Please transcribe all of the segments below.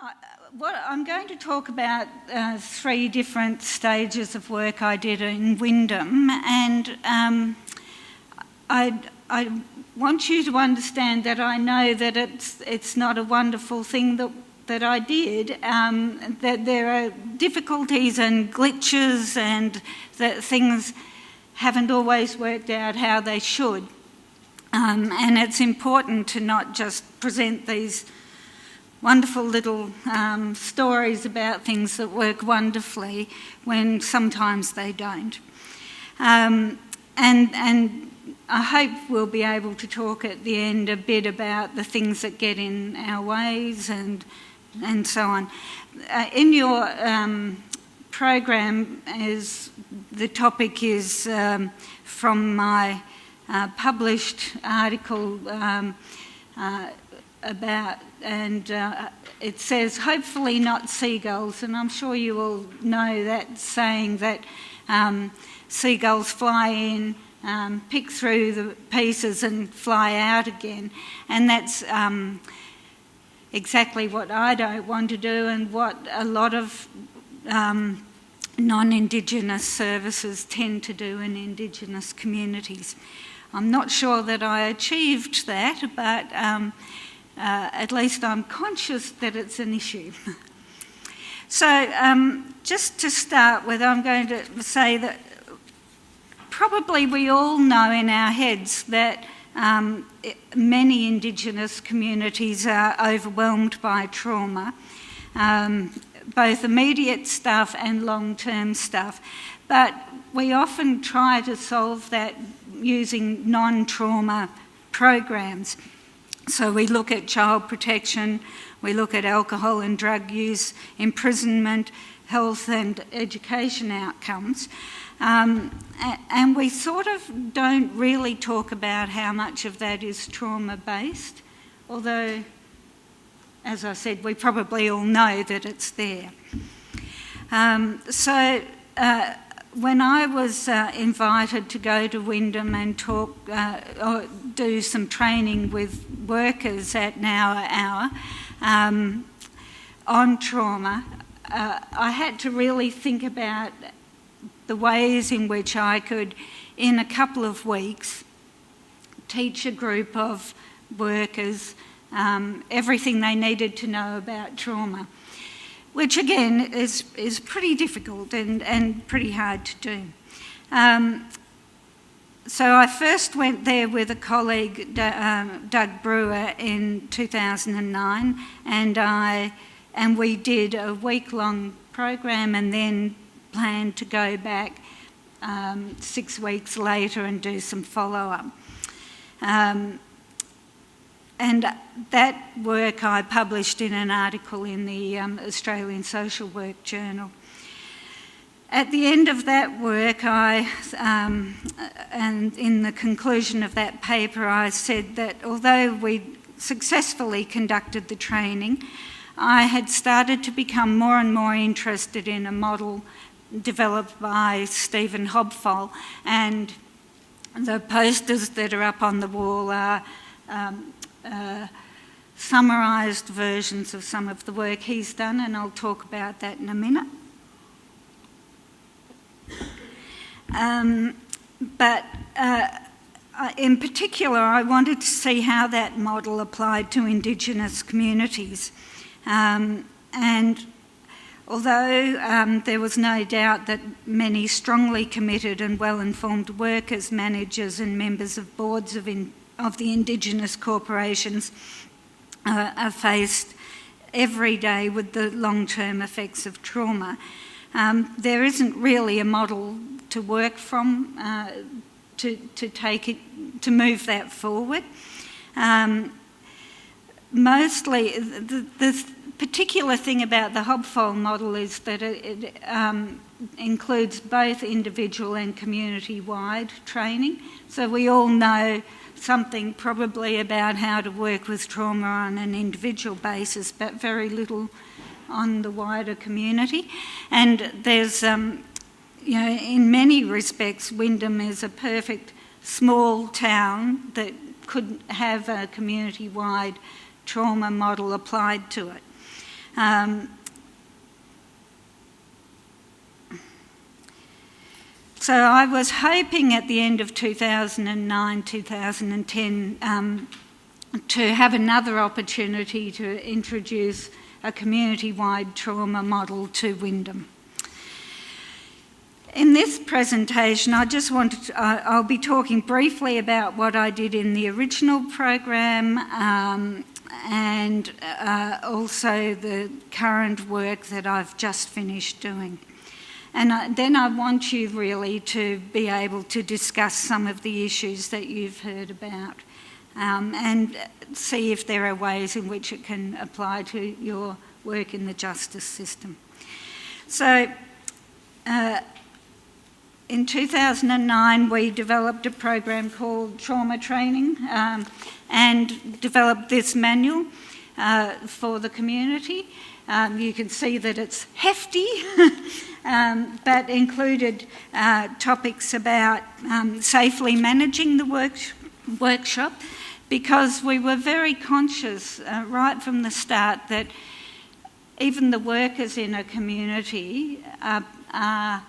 I'm going to talk about 3 different stages of work I did in Wyndham, and I want you to understand that I know that it's not a wonderful thing that I did, that there are difficulties and glitches and that things haven't always worked out how they should. And it's important to not just present these wonderful little stories about things that work wonderfully when sometimes they don't. And I hope we'll be able to talk at the end a bit about the things that get in our ways and so on. In your program, the topic is from my published article about, and it says, hopefully not seagulls, and I'm sure you all know that saying that seagulls fly in, pick through the pieces and fly out again, and that's exactly what I don't want to do and what a lot of non-Indigenous services tend to do in Indigenous communities. I'm not sure that I achieved that, but at least I'm conscious that it's an issue. So just to start with, I'm going to say that probably we all know in our heads that many Indigenous communities are overwhelmed by trauma, both immediate stuff and long-term stuff. But we often try to solve that using non-trauma programs. So we look at child protection, we look at alcohol and drug use, imprisonment, health and education outcomes. And we sort of don't really talk about how much of that is trauma-based, although, as I said, we probably all know that it's there. When I was invited to go to Wyndham and talk or do some training with workers at Now Hour on trauma, I had to really think about the ways in which I could, in a couple of weeks, teach a group of workers everything they needed to know about trauma, which again is pretty difficult and pretty hard to do. So I first went there with a colleague, Doug Brewer, in 2009, and we did a week-long program and then planned to go back 6 weeks later and do some follow-up. And that work I published in an article in the Australian Social Work Journal. At the end of that work, and in the conclusion of that paper, I said that although we successfully conducted the training, I had started to become more and more interested in a model developed by Stephen Hobfall, and the posters that are up on the wall are summarised versions of some of the work he's done, and I'll talk about that in a minute. In particular, I wanted to see how that model applied to Indigenous communities. And although there was no doubt that many strongly committed and well-informed workers, managers and members of boards of the Indigenous corporations are faced every day with the long-term effects of trauma, there isn't really a model to work from to move that forward. Mostly, the particular thing about the Hobfall model is that it includes both individual and community-wide training. So we all know something probably about how to work with trauma on an individual basis, but very little on the wider community. And there's, in many respects, Wyndham is a perfect small town that could have a community-wide trauma model applied to it. So I was hoping at the end of 2009, 2010 to have another opportunity to introduce a community-wide trauma model to Wyndham. In this presentation, I'll be talking briefly about what I did in the original program and also the current work that I've just finished doing. And then I want you really to be able to discuss some of the issues that you've heard about and see if there are ways in which it can apply to your work in the justice system. So in 2009, we developed a program called Trauma Training and developed this manual for the community. You can see that it's hefty, but included topics about safely managing the workshop, because we were very conscious right from the start that even the workers in a community are,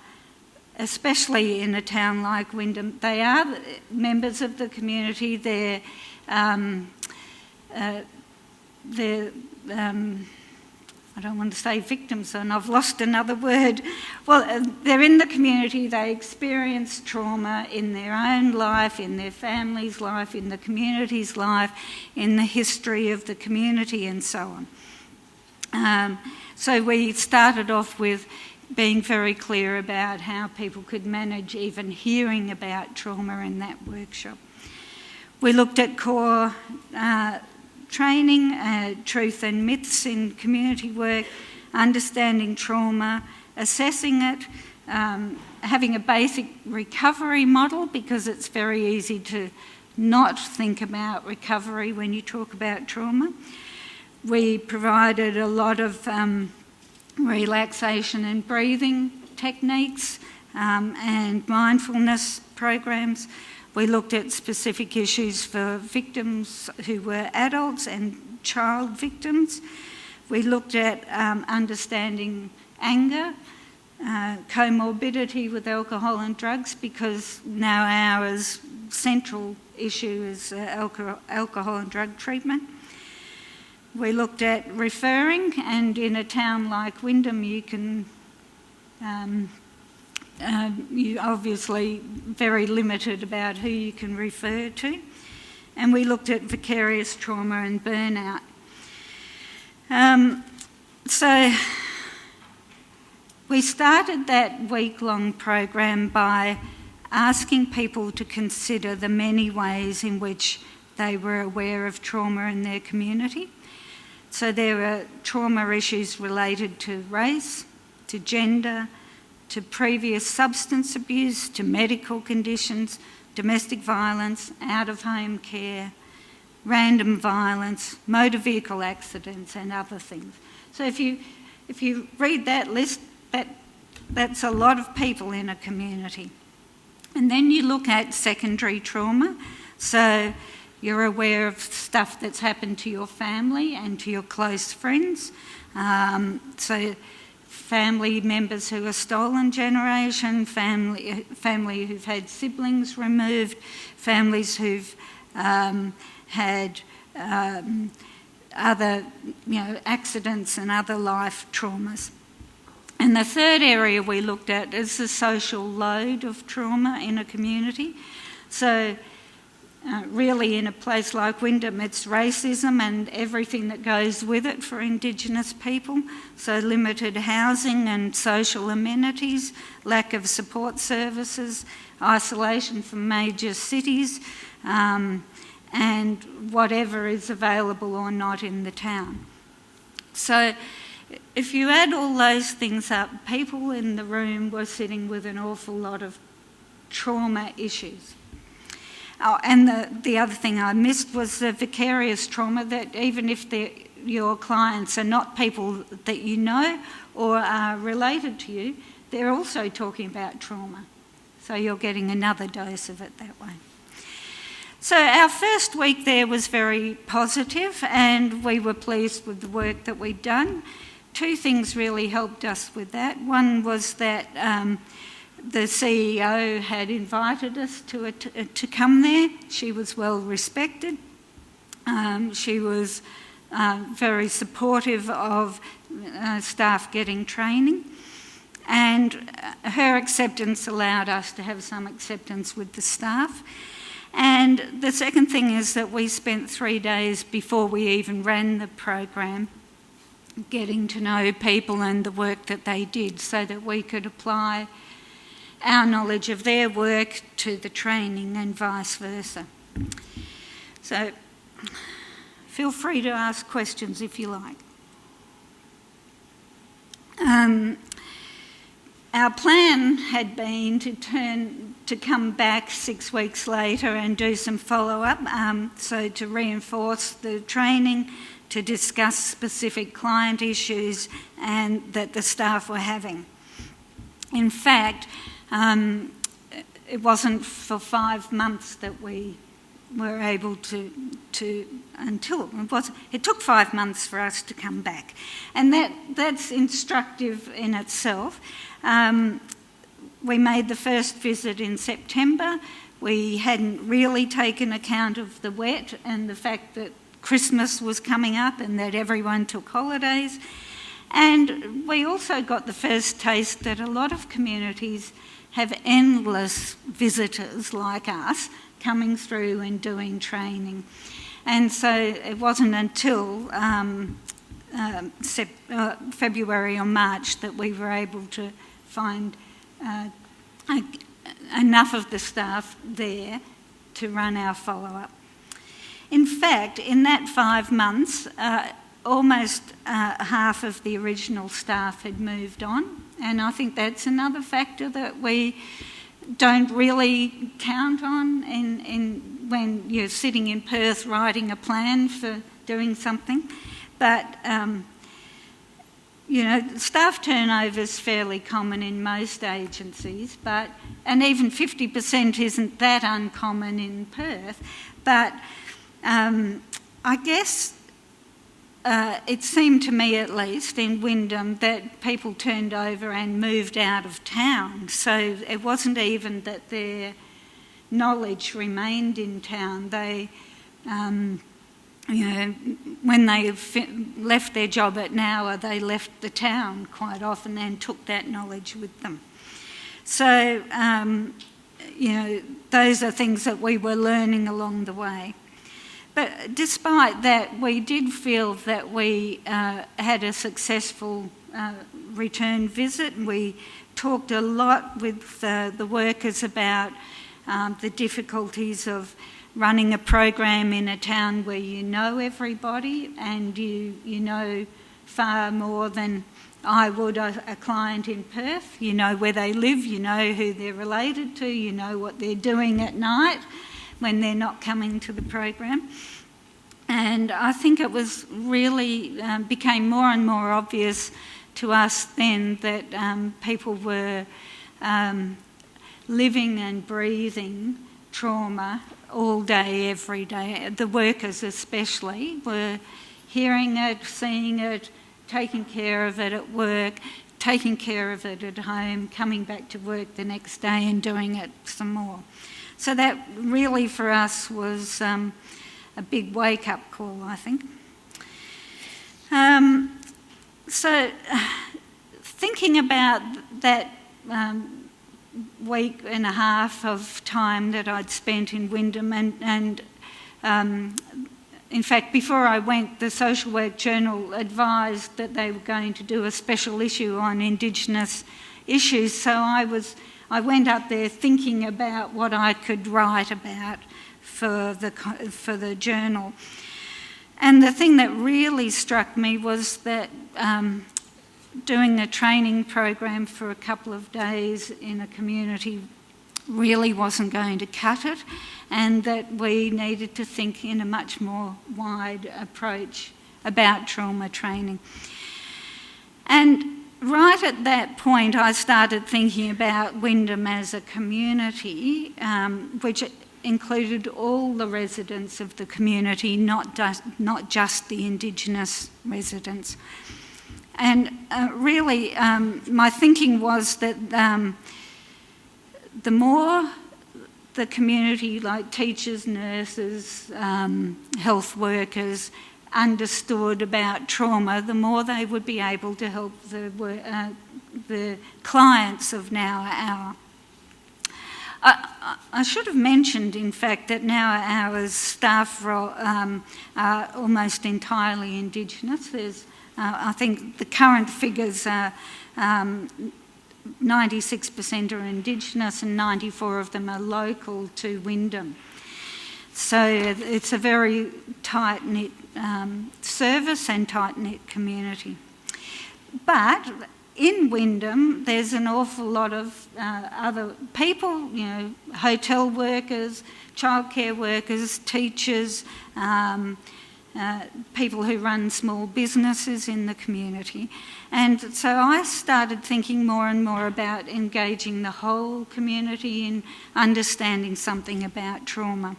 especially in a town like Wyndham, they are members of the community. They're I don't want to say victims, and I've lost another word. Well, they're in the community, they experience trauma in their own life, in their family's life, in the community's life, in the history of the community and so on. So we started off with being very clear about how people could manage even hearing about trauma in that workshop. We looked at core training, truth and myths in community work, understanding trauma, assessing it, having a basic recovery model, because it's very easy to not think about recovery when you talk about trauma. We provided a lot of relaxation and breathing techniques and mindfulness programs. We looked at specific issues for victims who were adults and child victims. We looked at understanding anger, comorbidity with alcohol and drugs, because now our central issue is alcohol and drug treatment. We looked at referring, and in a town like Wyndham you can you're obviously very limited about who you can refer to. And we looked at vicarious trauma and burnout. So we started that week-long program by asking people to consider the many ways in which they were aware of trauma in their community. So there were trauma issues related to race, to gender, to previous substance abuse, to medical conditions, domestic violence, out-of-home care, random violence, motor vehicle accidents and other things. So if you read that list, that's a lot of people in a community. And then you look at secondary trauma. So you're aware of stuff that's happened to your family and to your close friends. So family members who are stolen generation, family who've had siblings removed, families who've had other accidents and other life traumas. And the third area we looked at is the social load of trauma in a community. So really in a place like Wyndham, it's racism and everything that goes with it for Indigenous people. So limited housing and social amenities, lack of support services, isolation from major cities, and whatever is available or not in the town. So if you add all those things up, people in the room were sitting with an awful lot of trauma issues. Oh, and the other thing I missed was the vicarious trauma, that even if your clients are not people that you know or are related to you, they're also talking about trauma. So you're getting another dose of it that way. So our first week there was very positive, and we were pleased with the work that we'd done. two things really helped us with that. One was that the CEO had invited us to come there. She was well respected. She was very supportive of staff getting training, and her acceptance allowed us to have some acceptance with the staff. And the second thing is that we spent 3 days before we even ran the program getting to know people and the work that they did, so that we could apply our knowledge of their work to the training and vice versa. So feel free to ask questions if you like. Our plan had been to come back 6 weeks later and do some follow-up, so to reinforce the training, to discuss specific client issues and that the staff were having. In fact, it wasn't for 5 months that we were able to it took 5 months for us to come back. And that's instructive in itself. We made the first visit in September. We hadn't really taken account of the wet and the fact that Christmas was coming up and that everyone took holidays. And we also got the first taste that a lot of communities have endless visitors like us coming through and doing training. And so it wasn't until February or March that we were able to find enough of the staff there to run our follow-up. In fact, in that 5 months, almost half of the original staff had moved on, and I think that's another factor that we don't really count on when you're sitting in Perth writing a plan for doing something. But staff turnover is fairly common in most agencies, and even 50% isn't that uncommon in Perth. But I guess it seemed to me, at least in Wyndham, that people turned over and moved out of town. So it wasn't even that their knowledge remained in town. They, when they left their job at Nowa, they left the town quite often and took that knowledge with them. So, those are things that we were learning along the way. But despite that, we did feel that we had a successful return visit. We talked a lot with the workers about the difficulties of running a program in a town where you know everybody and you know far more than I would a client in Perth. You know where they live, you know who they're related to, you know what they're doing at night when they're not coming to the program. And I think it was really became more and more obvious to us then that people were living and breathing trauma all day, every day. The workers especially were hearing it, seeing it, taking care of it at work, taking care of it at home, coming back to work the next day and doing it some more. So that really for us was a big wake-up call, I think. So thinking about that week and a half of time that I'd spent in Wyndham and in fact, before I went, the Social Work Journal advised that they were going to do a special issue on Indigenous issues, so I went up there thinking about what I could write about for the journal. And the thing that really struck me was that doing a training program for a couple of days in a community really wasn't going to cut it, and that we needed to think in a much more wide approach about trauma training. And right at that point, I started thinking about Wyndham as a community, which included all the residents of the community, not just the Indigenous residents. Really, my thinking was that the more the community, like teachers, nurses, health workers, understood about trauma, the more they would be able to help the clients of Now Hour. I should have mentioned, in fact, that Now Hour's staff are almost entirely Indigenous. There's, I think the current figures are 96% are Indigenous and 94 of them are local to Wyndham. So it's a very tight-knit service and tight-knit community. But in Wyndham, there's an awful lot of other people, you know, hotel workers, childcare workers, teachers, people who run small businesses in the community. And so I started thinking more and more about engaging the whole community in understanding something about trauma.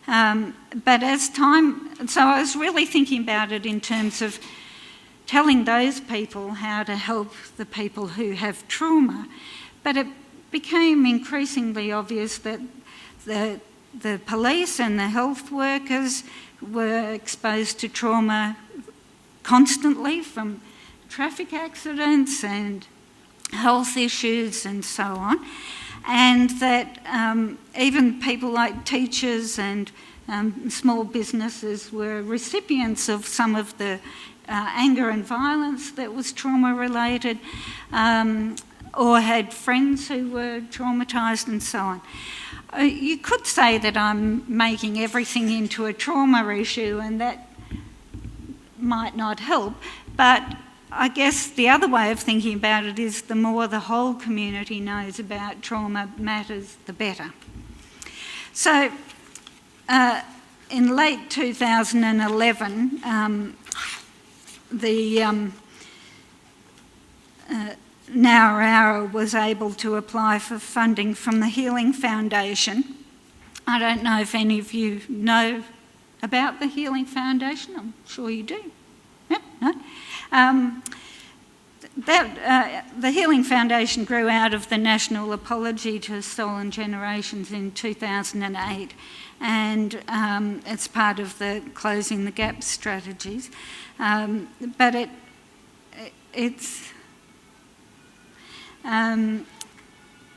But as time, so I was really thinking about it in terms of telling those people how to help the people who have trauma. But it became increasingly obvious that the police and the health workers were exposed to trauma constantly, from traffic accidents and health issues and so on, and that even people like teachers and small businesses were recipients of some of the anger and violence that was trauma-related, or had friends who were traumatised and so on. You could say that I'm making everything into a trauma issue, and that might not help, but I guess the other way of thinking about it is the more the whole community knows about trauma matters, the better. So in late 2011, Now Hour was able to apply for funding from the Healing Foundation. I don't know if any of you know about the Healing Foundation. I'm sure you do. Yeah, no? The Healing Foundation grew out of the National Apology to Stolen Generations in 2008, and it's part of the Closing the Gap strategies. But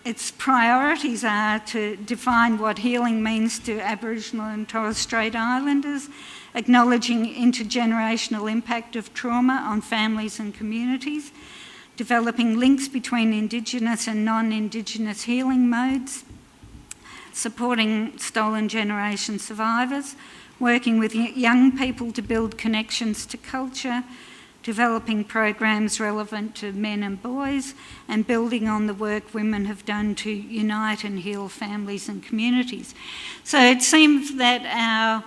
its priorities are to define what healing means to Aboriginal and Torres Strait Islanders, acknowledging intergenerational impact of trauma on families and communities, developing links between Indigenous and non-Indigenous healing modes, supporting stolen generation survivors, working with young people to build connections to culture, developing programs relevant to men and boys, and building on the work women have done to unite and heal families and communities. So it seems that our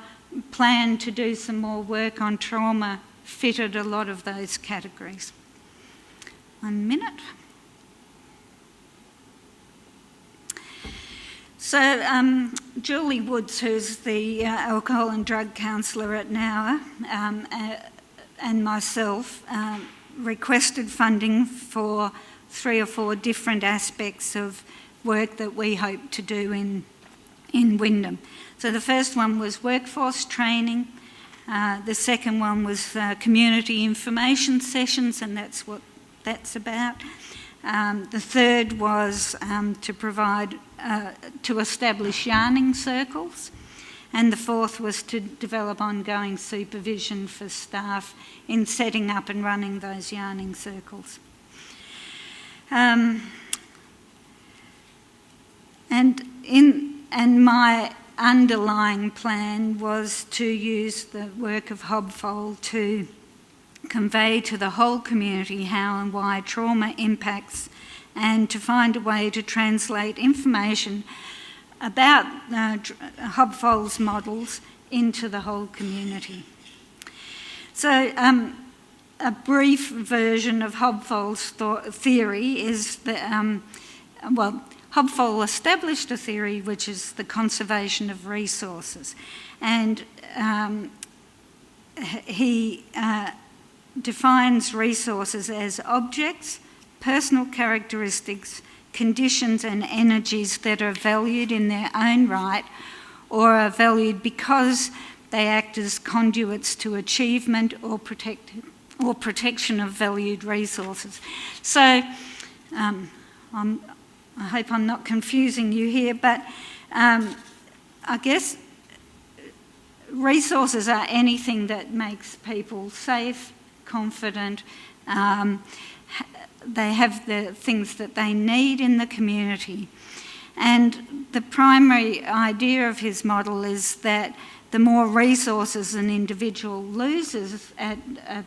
plan to do some more work on trauma fitted a lot of those categories. 1 minute. So Julie Woods, who's the alcohol and drug counsellor at Now Hour, and myself requested funding for 3 or 4 different aspects of work that we hope to do in Wyndham. So the first one was workforce training, the second one was community information sessions, and that's what that's about. The third was to establish yarning circles. And the fourth was to develop ongoing supervision for staff in setting up and running those yarning circles. And my underlying plan was to use the work of Hobfold to convey to the whole community how and why trauma impacts, and to find a way to translate information about Hobfold's models into the whole community. So a brief version of Hobfold's theory is that, Hobfold established a theory which is the conservation of resources, and he defines resources as objects, personal characteristics, conditions and energies that are valued in their own right or are valued because they act as conduits to achievement or protection of valued resources. So I hope I'm not confusing you here, but I guess resources are anything that makes people safe, confident, they have the things that they need in the community. And the primary idea of his model is that the more resources an individual loses at a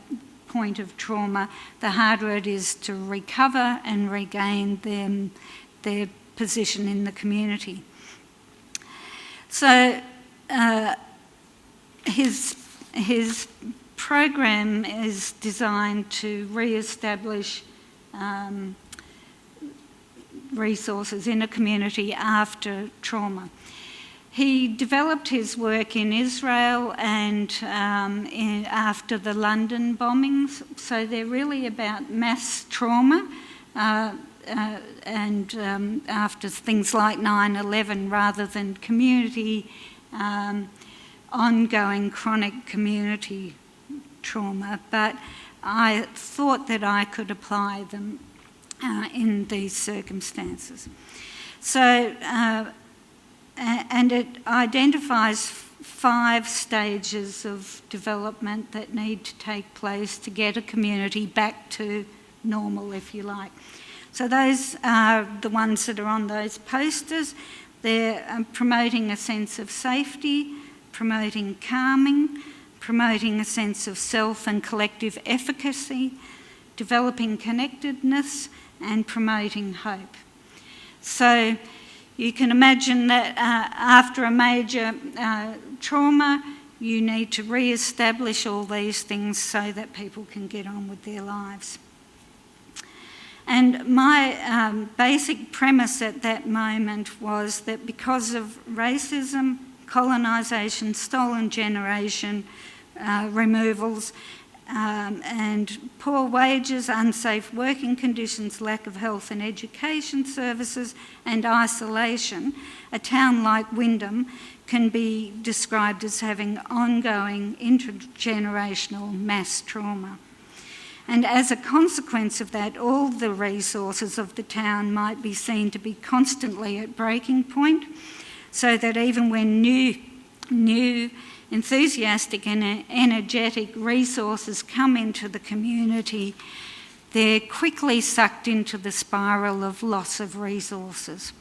point of trauma, the harder it is to recover and regain their position in the community. So his program is designed to re-establish resources in a community after trauma. He developed his work in Israel and after the London bombings, so they're really about mass trauma and after things like 9/11 rather than community, ongoing chronic community trauma. But I thought that I could apply them in these circumstances. So, and it identifies 5 stages of development that need to take place to get a community back to normal, if you like. So those are the ones that are on those posters. They're promoting a sense of safety, promoting calming, promoting a sense of self and collective efficacy, developing connectedness, and promoting hope. So you can imagine that after a major trauma, you need to re-establish all these things so that people can get on with their lives. And my basic premise at that moment was that because of racism, colonisation, stolen generation, removals, and poor wages, unsafe working conditions, lack of health and education services, and isolation, a town like Wyndham can be described as having ongoing intergenerational mass trauma. And as a consequence of that, all the resources of the town might be seen to be constantly at breaking point, so that even when new enthusiastic and energetic resources come into the community, they're quickly sucked into the spiral of loss of resources.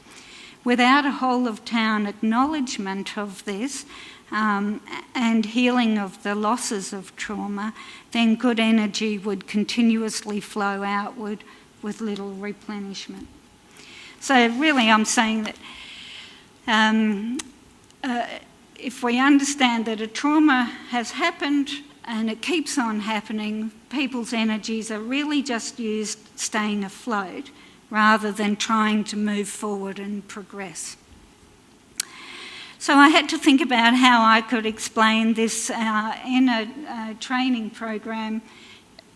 Without a whole of town acknowledgement of this and healing of the losses of trauma, then good energy would continuously flow outward with little replenishment. So really I'm saying that if we understand that a trauma has happened and it keeps on happening, people's energies are really just used staying afloat rather than trying to move forward and progress. So I had to think about how I could explain this in a training program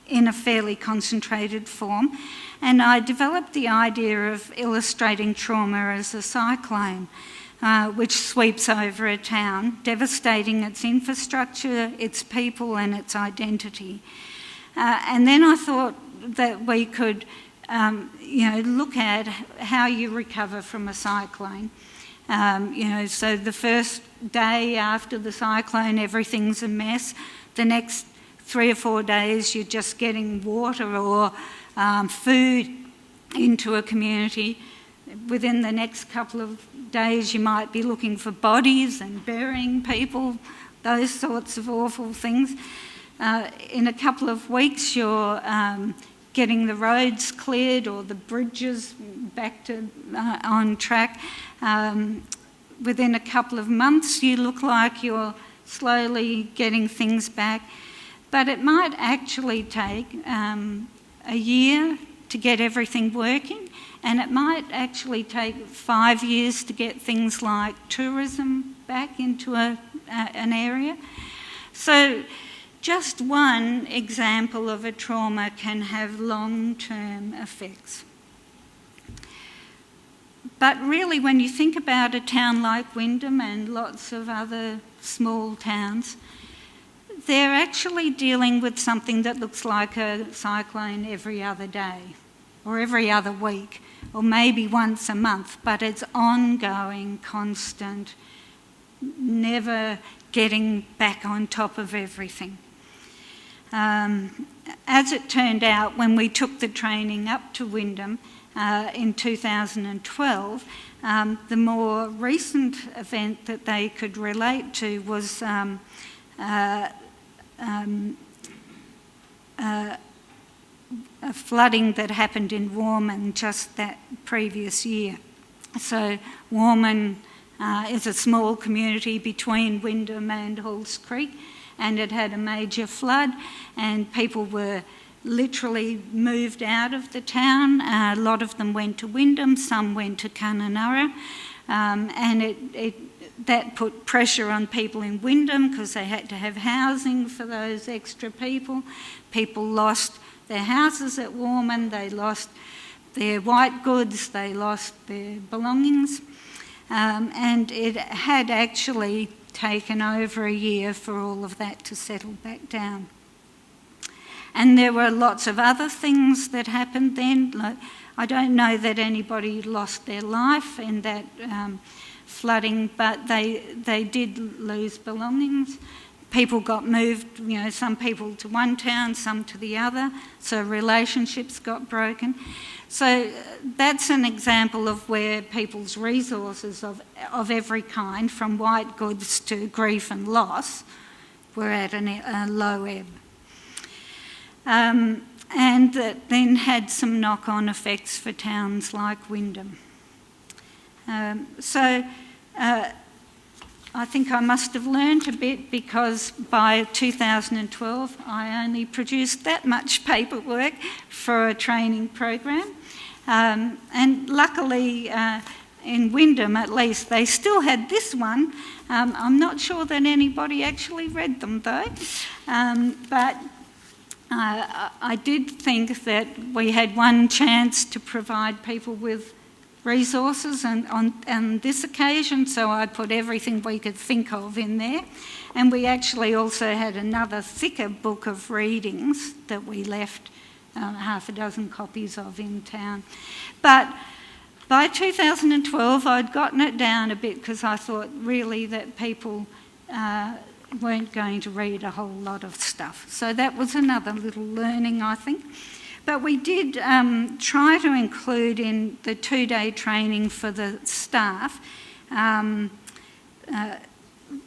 in a fairly concentrated form, and I developed the idea of illustrating trauma as a cyclone, which sweeps over a town, devastating its infrastructure, its people and its identity. And then I thought that we could look at how you recover from a cyclone. So the first day after the cyclone, everything's a mess. The next 3 or 4 days, you're just getting water or food into a community. Within the next couple of days, you might be looking for bodies and burying people, those sorts of awful things. In a couple of weeks, you're getting the roads cleared or the bridges back to on track. Within a couple of months, you look like you're slowly getting things back. But it might actually take a year to get everything working, and it might actually take 5 years to get things like tourism back into an area. So just one example of a trauma can have long-term effects. But really, when you think about a town like Wyndham and lots of other small towns, they're actually dealing with something that looks like a cyclone every other day or every other week or maybe once a month, but it's ongoing, constant, never getting back on top of everything. As it turned out, when we took the training up to Wyndham in 2012, the more recent event that they could relate to was a flooding that happened in Warman just that previous year. So Warman is a small community between Wyndham and Halls Creek, and it had a major flood and people were literally moved out of the town. A lot of them went to Wyndham, some went to Kununurra, and that put pressure on people in Wyndham because they had to have housing for those extra people. People lost their houses at Warman, they lost their white goods, they lost their belongings, and it had actually taken over a year for all of that to settle back down. And there were lots of other things that happened then. Like, I don't know that anybody lost their life in that flooding, but they did lose belongings. People got moved, some people to one town, some to the other, so relationships got broken. So that's an example of where people's resources of every kind, from white goods to grief and loss, were at a low ebb. And that then had some knock-on effects for towns like Wyndham. I think I must have learned a bit, because by 2012 I only produced that much paperwork for a training program. And luckily in Wyndham at least they still had this one. I'm not sure that anybody actually read them though. But I did think that we had one chance to provide people with resources on this occasion, so I put everything we could think of in there. And we actually also had another thicker book of readings that we left half a dozen copies of in town. But by 2012 I'd gotten it down a bit, because I thought really that people weren't going to read a whole lot of stuff. So that was another little learning, I think. But we did try to include in the 2-day training for the staff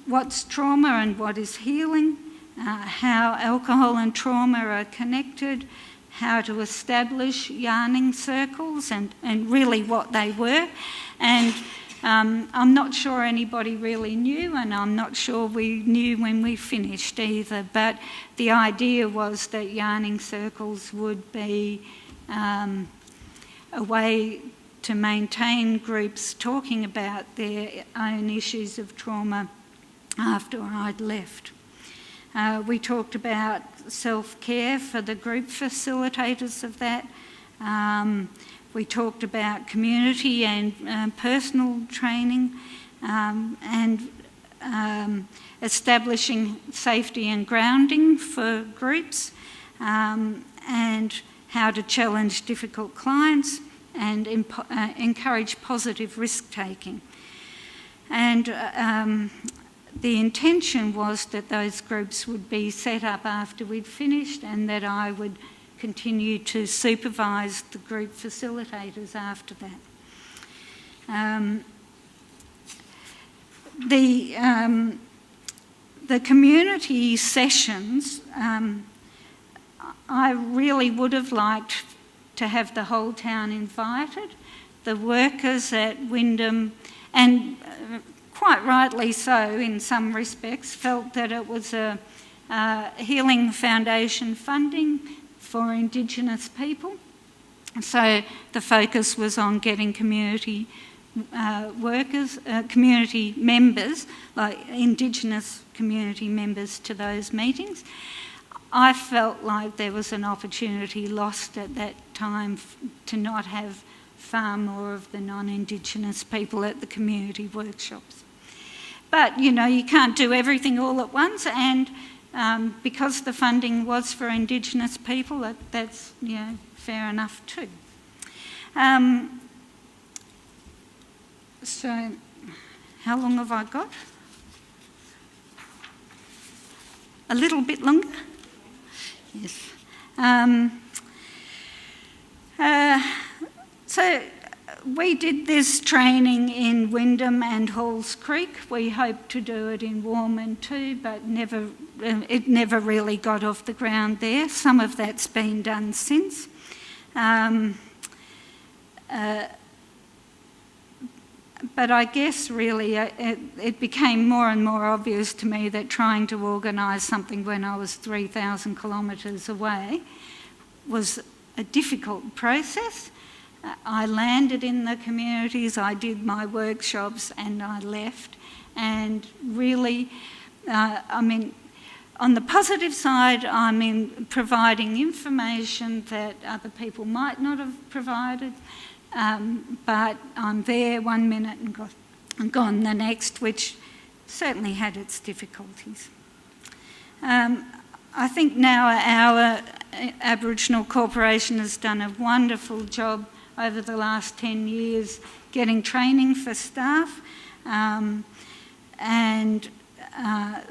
what's trauma and what is healing, how alcohol and trauma are connected, how to establish yarning circles and really what they were. And I'm not sure anybody really knew, and I'm not sure we knew when we finished either, but the idea was that yarning circles would be a way to maintain groups talking about their own issues of trauma after I'd left. We talked about self-care for the group facilitators of that. We talked about community and personal training, and establishing safety and grounding for groups, and how to challenge difficult clients and encourage positive risk-taking. And the intention was that those groups would be set up after we'd finished, and that I would continue to supervise the group facilitators after that. The community sessions, I really would have liked to have the whole town invited. The workers at Wyndham, and quite rightly so in some respects, felt that it was a Healing Foundation funding for Indigenous people. So the focus was on getting community workers, community members, like Indigenous community members to those meetings. I felt like there was an opportunity lost at that time to not have far more of the non-Indigenous people at the community workshops. But, you know, you can't do everything all at once, and because the funding was for Indigenous people, that's, you know, fair enough too. So, how long have I got? A little bit longer? Yes. So we did this training in Wyndham and Halls Creek. We hoped to do it in Warman too, but it never really got off the ground there. Some of that's been done since. But I guess really it became more and more obvious to me that trying to organise something when I was 3,000 kilometres away was a difficult process. I landed in the communities, I did my workshops and I left. And really, on the positive side, I'm providing information that other people might not have provided. But I'm there 1 minute and gone the next, which certainly had its difficulties. I think now our Aboriginal Corporation has done a wonderful job over the last 10 years getting training for staff, and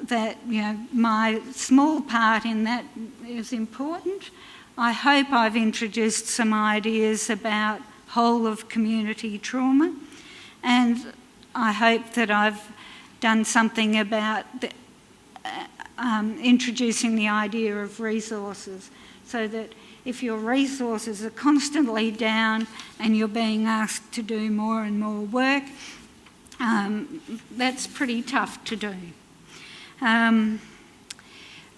that, you know, my small part in that is important. I hope I've introduced some ideas about whole of community trauma, and I hope that I've done something about introducing the idea of resources, so that if your resources are constantly down and you're being asked to do more and more work, that's pretty tough to do.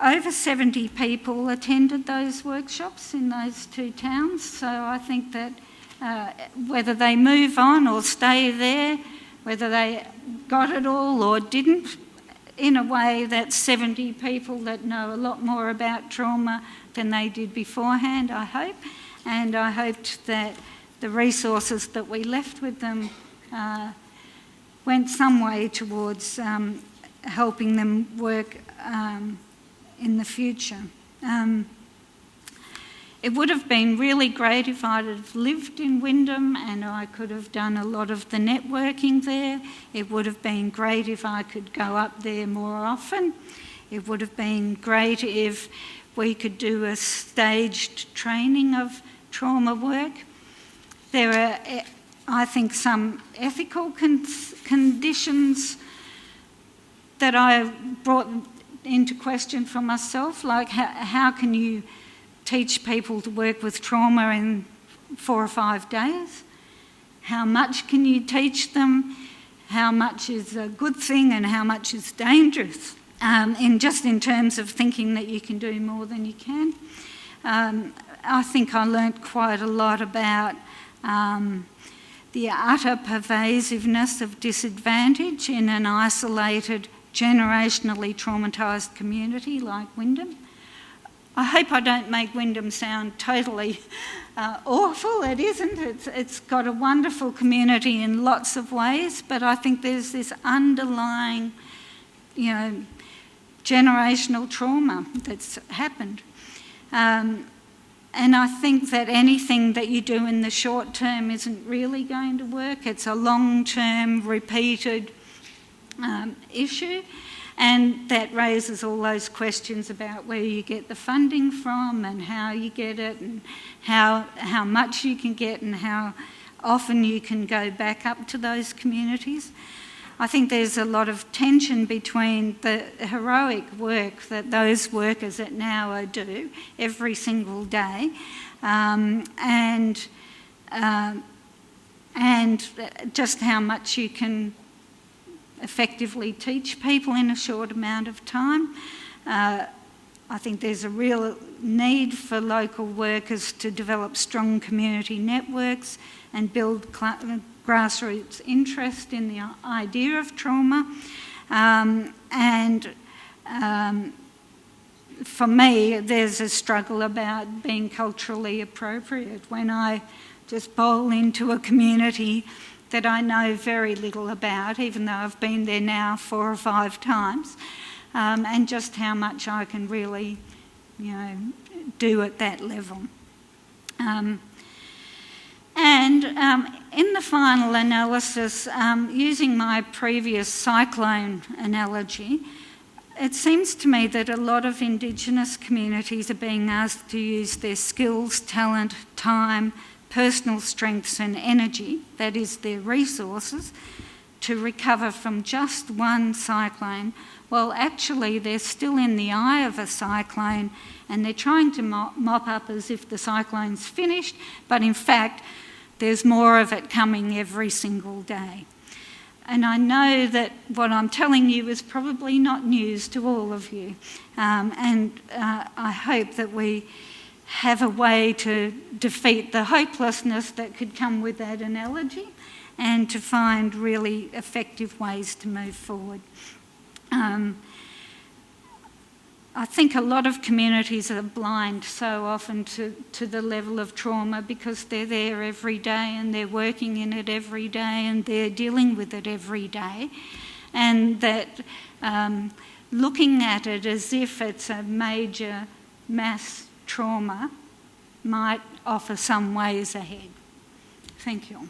Over 70 people attended those workshops in those two towns, so I think that whether they move on or stay there, whether they got it all or didn't, in a way that's 70 people that know a lot more about trauma than they did beforehand, I hope. And I hoped that the resources that we left with them went some way towards helping them work in the future. It would have been really great if I'd have lived in Wyndham and I could have done a lot of the networking there. It would have been great if I could go up there more often. It would have been great if we could do a staged training of trauma work. There are, I think, some ethical conditions that I brought into question for myself, like how can you teach people to work with trauma in 4 or 5 days? How much can you teach them? How much is a good thing and how much is dangerous? In terms of thinking that you can do more than you can. I think I learnt quite a lot about the utter pervasiveness of disadvantage in an isolated, generationally traumatised community like Wyndham. I hope I don't make Wyndham sound totally awful. It isn't. It's got a wonderful community in lots of ways, but I think there's this underlying, you know, generational trauma that's happened. And I think that anything that you do in the short term isn't really going to work. It's a long-term, repeated issue. And that raises all those questions about where you get the funding from and how you get it and how much you can get and how often you can go back up to those communities. I think there's a lot of tension between the heroic work that those workers at Nowa do every single day and just how much you can effectively teach people in a short amount of time. I think there's a real need for local workers to develop strong community networks and build grassroots interest in the idea of trauma. For me, there's a struggle about being culturally appropriate when I just bowl into a community that I know very little about, even though I've been there now 4 or 5 times, and just how much I can really, do at that level. In the final analysis, using my previous cyclone analogy, it seems to me that a lot of Indigenous communities are being asked to use their skills, talent, time, personal strengths and energy, that is their resources, to recover from just one cyclone, while actually they're still in the eye of a cyclone and they're trying to mop up as if the cyclone's finished, but in fact there's more of it coming every single day. And I know that what I'm telling you is probably not news to all of you. I hope that we have a way to defeat the hopelessness that could come with that analogy and to find really effective ways to move forward. I think a lot of communities are blind so often to the level of trauma because they're there every day and they're working in it every day and they're dealing with it every day, and that looking at it as if it's a major mass trauma might offer some ways ahead. Thank you.